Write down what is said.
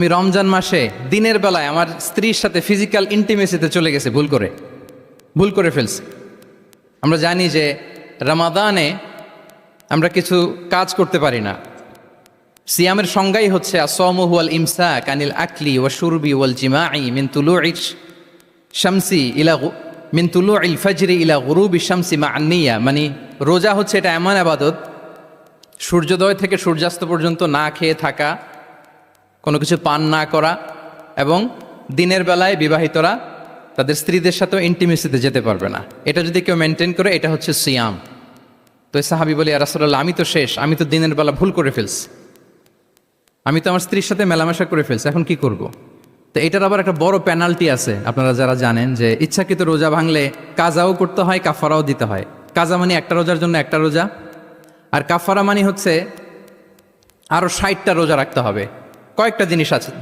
আমি রমজান মাসে দিনের বেলায় আমার স্ত্রীর সাথে ফিজিক্যাল ইন্টিমেসিতে চলে গেছে, ভুল করে ফেলছি। আমরা জানি যে রমাদানে আমরা কিছু কাজ করতে পারি না। সিয়ামের সংজ্ঞাই হচ্ছে আসওমু হুয়াল ইমসাক আনিল আকলি ওয়া শুরবি ওয়াল জিমাই মিন তুলুইশ শামসি ইলা মিন তুলুইল ফাজরি ইলা গুরুবি শামসি মা আন-নিয়া। মানে রোজা হচ্ছে এটা এমন ইবাদত, সূর্যোদয় থেকে সূর্যাস্ত পর্যন্ত না খেয়ে থাকা, কোনো কিছু পান না করা, এবং দিনের বেলায় বিবাহিতরা তাদের স্ত্রীদের সাথেও ইন্টিমেসিতে যেতে পারবে না। এটা যদি কেউ মেনটেন করে, এটা হচ্ছে সিয়াম। তো সাহাবী বলি, ইয়া রাসূলুল্লাহ, আমি তো শেষ, আমি তো দিনের বেলা ভুল করে ফেলছি, আমি তো আমার স্ত্রীর সাথে মেলামেশা করে ফেলছি, এখন কি করব? তো এটার আবার একটা বড় পেনাল্টি আছে। আপনারা যারা জানেন যে ইচ্ছাকৃত রোজা ভাঙলে কাজাও করতে হয়, কাফারাও দিতে হয়। কাজা মানে একটা রোজার জন্য একটা রোজা, আর কাফারা মানে হচ্ছে আরো 60টা রোজা রাখতে হবে। কয়েকটা জিনিস আছে।